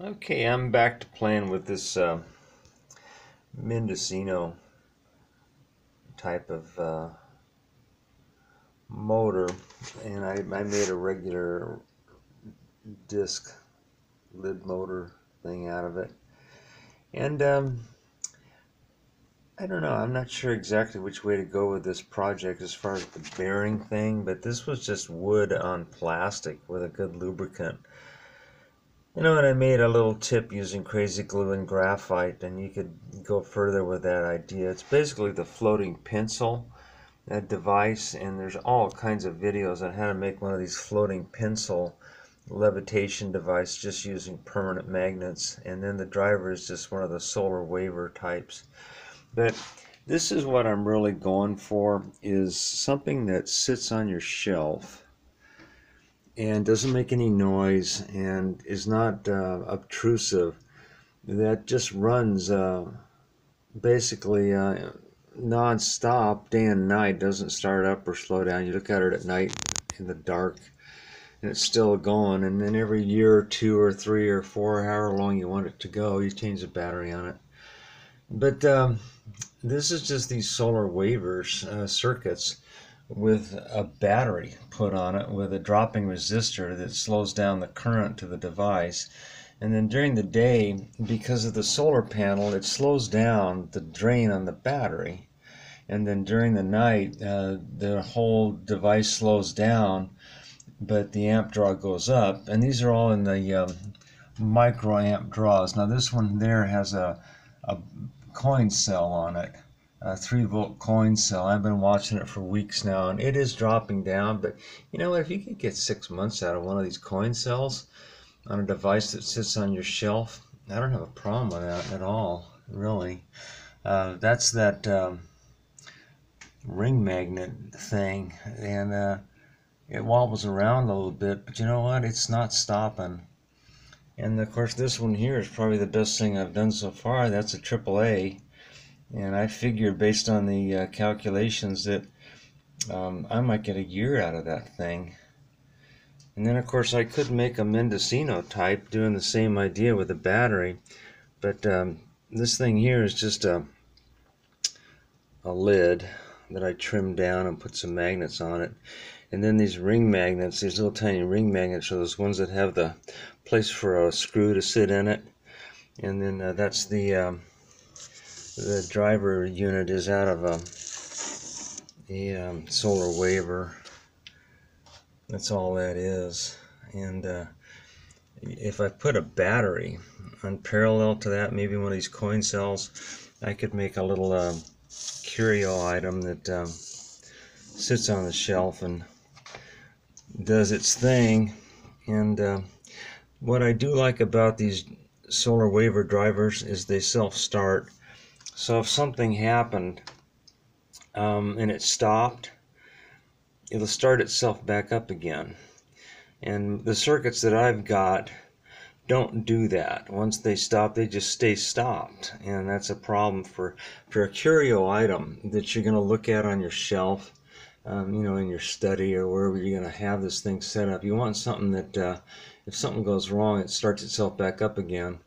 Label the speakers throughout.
Speaker 1: Okay, I'm back to playing with this Mendocino type of motor, and I made a regular disc lid motor thing out of it. And I don't know, I'm not sure exactly which way to go with this project as far as the bearing thing, but this was just wood on plastic with a good lubricant. And I made a little tip using crazy glue and graphite, and you could go further with that idea. It's basically the floating pencil device, and there's all kinds of videos on how to make one of these floating pencil levitation device just using permanent magnets, and then the driver is just one of the solar waver types. But this is what I'm really going for, is something that sits on your shelf and doesn't make any noise and is not obtrusive, that just runs basically non-stop, day and night, doesn't start up or slow down. You look at it at night in the dark and it's still going, and then every year or two or three or four, however long you want it to go, you change the battery on it. But this is just these solar wavers circuits with a battery put on it with a dropping resistor that slows down the current to the device. And then during the day, because of the solar panel, it slows down the drain on the battery. And then during the night, the whole device slows down, but the amp draw goes up. And these are all in the microamp draws. Now this one there has a coin cell on it, a 3-volt coin cell. I've been watching it for weeks now, and it is dropping down. But you know what? If you could get 6 months out of one of these coin cells on a device that sits on your shelf, I don't have a problem with that at all, really. That's that ring magnet thing, and it wobbles around a little bit, but you know what? It's not stopping. And of course, this one here is probably the best thing I've done so far. That's a AAA, and I figured based on the calculations that I might get a year out of that thing. And then of course I could make a Mendocino type doing the same idea with a battery, but this thing here is just a lid that I trimmed down and put some magnets on it. And then these ring magnets, these little tiny ring magnets, are those ones that have the place for a screw to sit in it. And then that's the driver unit is out of a solar waver. That's all that is. And if I put a battery unparalleled to that, maybe one of these coin cells, I could make a little curio item that sits on the shelf and does its thing. And what I do like about these solar waver drivers is they self-start. So if something happened and it stopped, it'll start itself back up again. And the circuits that I've got don't do that. Once they stop, they just stay stopped, and that's a problem for a curio item that you're going to look at on your shelf, in your study or wherever you're going to have this thing set up. You want something that if something goes wrong, it starts itself back up again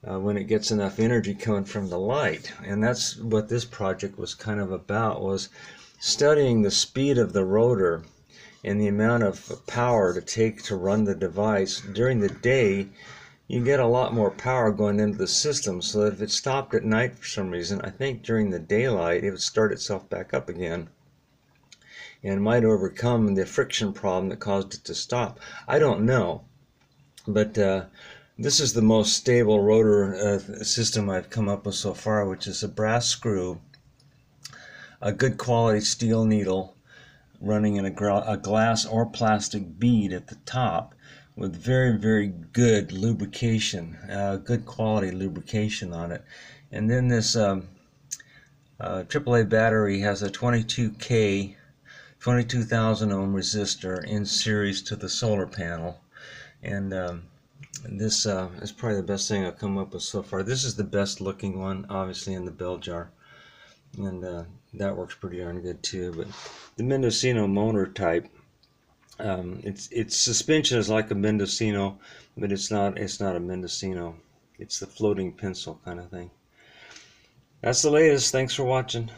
Speaker 1: when it gets enough energy coming from the light. And that's what this project was kind of about, was studying the speed of the rotor and the amount of power to take to run the device. During the day, you get a lot more power going into the system, so that if it stopped at night for some reason, I think during the daylight it would start itself back up again and might overcome the friction problem that caused it to stop. I don't know, but this is the most stable rotor system I've come up with so far, which is a brass screw, a good quality steel needle running in a glass or plastic bead at the top, with very, very good lubrication, good quality lubrication on it. And then this AAA battery has a 22K, 22,000 ohm resistor in series to the solar panel. And this is probably the best thing I've come up with so far. This is the best looking one, obviously, in the bell jar. And that works pretty darn good too. But the Mendocino motor type Its suspension is like a Mendocino, but it's not. It's not a Mendocino. It's the floating pencil kind of thing. That's the latest. Thanks for watching.